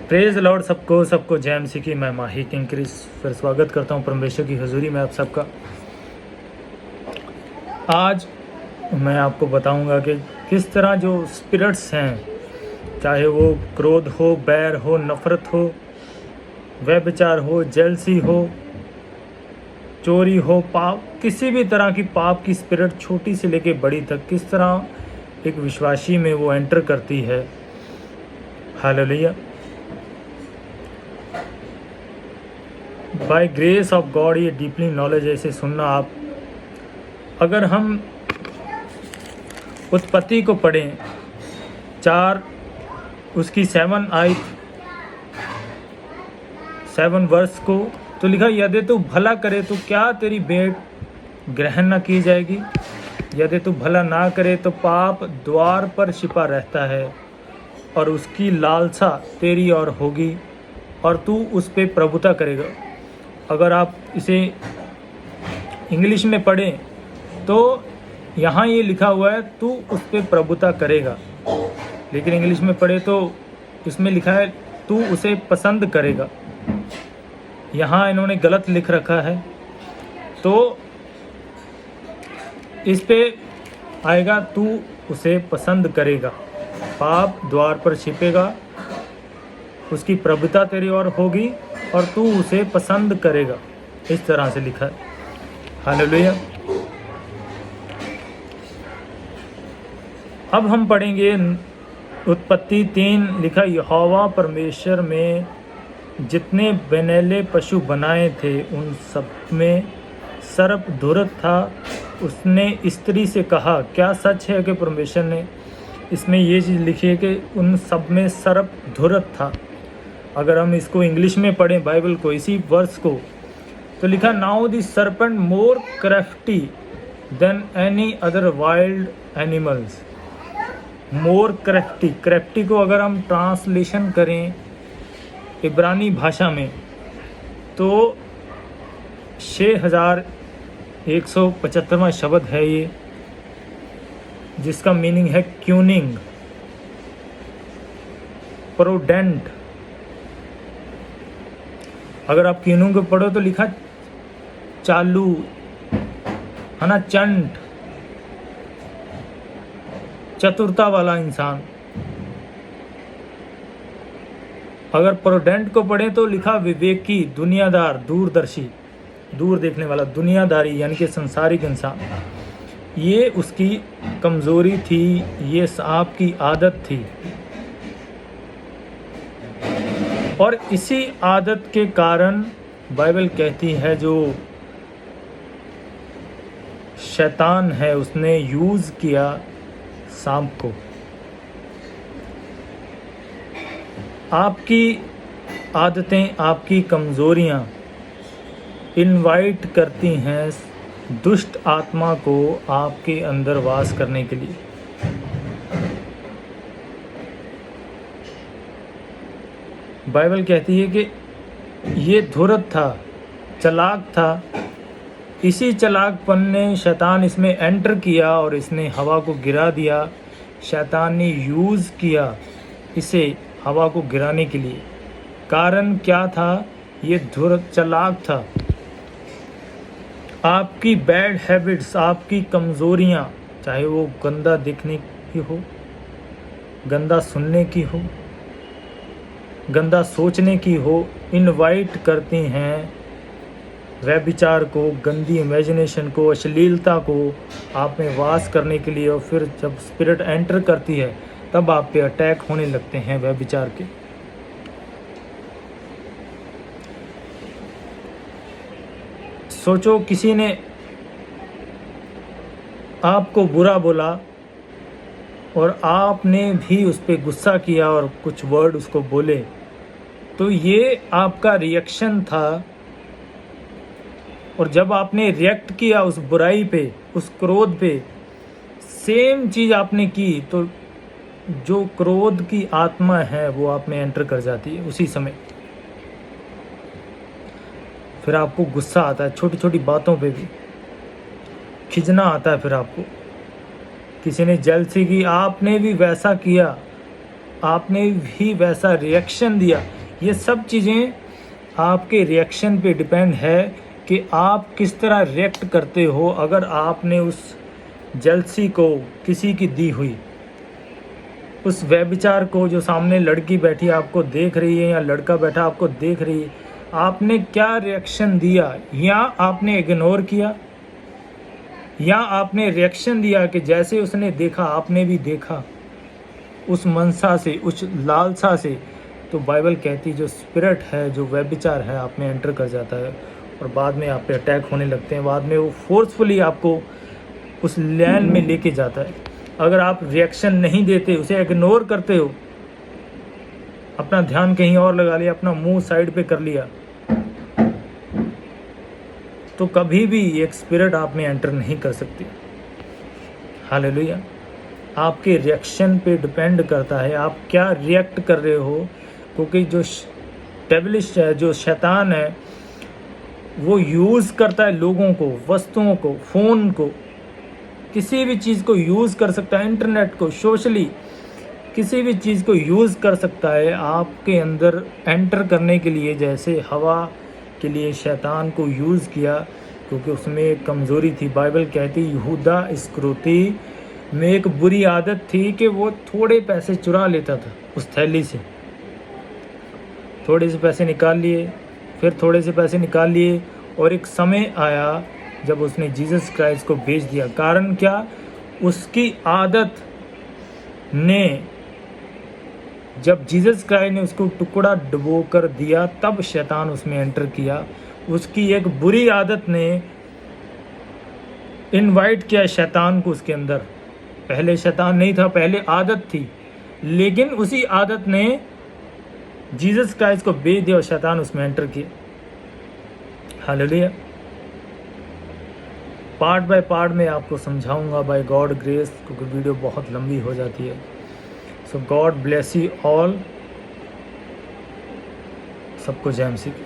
Praise Lord. सबको जय मसीह की। मैं माही किंग क्रिस फिर स्वागत करता हूँ परमेश्वर की हजूरी में आप सबका। आज मैं आपको बताऊंगा कि किस तरह जो स्पिरिट्स हैं, चाहे वो क्रोध हो, बैर हो, नफरत हो, व्यभिचार हो, जेलसी हो, चोरी हो, पाप, किसी भी तरह की पाप की स्पिरिट छोटी से लेके बड़ी तक किस तरह एक विश्वासी में वो एंटर करती है। Hallelujah. By grace of God ये डीपली नॉलेज ऐसे सुनना आप। अगर हम उत्पत्ति को पढ़ें 4 उसकी 7 वर्ष को, तो लिखा यदि तू भला करे तो क्या तेरी भेंट ग्रहण न की जाएगी, यदि तू भला ना करे तो पाप द्वार पर छिपा रहता है और उसकी लालसा तेरी ओर होगी और तू उस पर प्रभुता करेगा। अगर आप इसे इंग्लिश में पढ़ें तो यहाँ ये लिखा हुआ है तू उस पर प्रभुता करेगा, लेकिन इंग्लिश में पढ़े तो इसमें लिखा है तू उसे पसंद करेगा। यहाँ इन्होंने गलत लिख रखा है, तो इस पे आएगा तू उसे पसंद करेगा, पाप द्वार पर छिपेगा, उसकी प्रभुता तेरी ओर होगी और तू उसे पसंद करेगा। इस तरह से लिखा है। हालेलुया। अब हम पढ़ेंगे उत्पत्ति 3। लिखा यहोवा परमेश्वर में जितने बनैले पशु बनाए थे उन सब में सर्प धुरत था। उसने स्त्री से कहा, क्या सच है कि परमेश्वर ने इसमें ये चीज़ लिखी है कि उन सब में सर्प धुरत था। अगर हम इसको इंग्लिश में पढ़ें बाइबल को, इसी वर्स को, तो लिखा now the serpent more crafty than any other wild animals. More crafty, crafty को अगर हम ट्रांसलेशन करें इब्रानी भाषा में तो 6175वां शब्द है ये, जिसका मीनिंग है क्यूनिंग, प्रोडेंट। अगर आप क्यूनिंग को पढ़ो तो लिखा चालू है ना, चंट, चतुरता वाला इंसान। अगर प्रोडेंट को पढ़े तो लिखा विवेकी, दुनियादार, दूरदर्शी, दूर देखने वाला, दुनियादारी यानी कि संसारिक इंसान। ये उसकी कमज़ोरी थी, ये सांप की आदत थी, और इसी आदत के कारण बाइबल कहती है जो शैतान है उसने यूज़ किया सांप को। आपकी आदतें, आपकी कमज़ोरियाँ इनवाइट करती हैं दुष्ट आत्मा को आपके अंदर वास करने के लिए। बाइबल कहती है कि ये धुरत था, चालाक था। इसी चालाकपन ने शैतान इसमें एंटर किया और इसने हवा को गिरा दिया। शैतान ने यूज़ किया इसे हवा को गिराने के लिए। कारण क्या था? ये धुरत, चालाक था। आपकी बैड हैबिट्स, आपकी कमज़ोरियाँ, चाहे वो गंदा दिखने की हो, गंदा सुनने की हो, गंदा सोचने की हो, इनवाइट करती हैं व्यभिचार को, गंदी इमेजिनेशन को, अश्लीलता को आप में वास करने के लिए। और फिर जब स्पिरिट एंटर करती है तब आप पे अटैक होने लगते हैं व्यभिचार के। सोचो किसी ने आपको बुरा बोला और आपने भी उस पर गुस्सा किया और कुछ वर्ड उसको बोले, तो ये आपका रिएक्शन था। और जब आपने रिएक्ट किया उस बुराई पे, उस क्रोध पे, सेम चीज़ आपने की, तो जो क्रोध की आत्मा है वो आप में एंटर कर जाती है उसी समय। फिर आपको गुस्सा आता है, छोटी छोटी बातों पे भी खिंचना आता है। फिर आपको किसी ने जेलसी की, आपने भी वैसा किया आपने भी वैसा रिएक्शन दिया। ये सब चीज़ें आपके रिएक्शन पे डिपेंड है कि आप किस तरह रिएक्ट करते हो। अगर आपने उस जेलसी को किसी की दी हुई, उस व्यभिचार को, जो सामने लड़की बैठी आपको देख रही है या लड़का बैठा आपको देख रही है, आपने क्या रिएक्शन दिया? या आपने इग्नोर किया, या आपने रिएक्शन दिया कि जैसे उसने देखा आपने भी देखा, उस मनसा से, उस लालसा से। तो बाइबल कहती जो स्पिरिट है, जो व्यभिचार है, आप में एंटर कर जाता है और बाद में आप पे अटैक होने लगते हैं। बाद में वो फोर्सफुली आपको उस लाइन में लेके जाता है। अगर आप रिएक्शन नहीं देते, उसे इग्नोर करते हो, अपना ध्यान कहीं और लगा लिया, अपना मुंह साइड पे कर लिया, तो कभी भी एक स्पिरिट आप में एंटर नहीं कर सकती। हालेलुया। आपके रिएक्शन पे डिपेंड करता है आप क्या रिएक्ट कर रहे हो, क्योंकि जो डेविलिश है, जो शैतान है, वो यूज़ करता है लोगों को, वस्तुओं को, फ़ोन को, किसी भी चीज़ को यूज़ कर सकता है, इंटरनेट को, सोशली किसी भी चीज़ को यूज़ कर सकता है आपके अंदर एंटर करने के लिए। जैसे हवा के लिए शैतान को यूज़ किया, क्योंकि उसमें एक कमज़ोरी थी। बाइबल कहती यहूदा इस्करियोती में एक बुरी आदत थी कि वो थोड़े पैसे चुरा लेता था उस थैली से। थोड़े से पैसे निकाल लिए, फिर थोड़े से पैसे निकाल लिए, और एक समय आया जब उसने जीसस क्राइस्ट को बेच दिया। कारण क्या? उसकी आदत ने, जब जीसस क्राइस्ट ने उसको टुकड़ा डुबो कर दिया, तब शैतान उसमें एंटर किया। उसकी एक बुरी आदत ने इनवाइट किया शैतान को उसके अंदर। पहले शैतान नहीं था, पहले आदत थी, लेकिन उसी आदत ने जीसस क्राइस्ट को बेच दिया और शैतान उसमें एंटर किया। हालेलुया। पार्ट बाय पार्ट में आपको समझाऊंगा बाय गॉड ग्रेस, क्योंकि वीडियो बहुत लंबी हो जाती है। सो गॉड ब्लेस यू ऑल। सबको जय मसीह।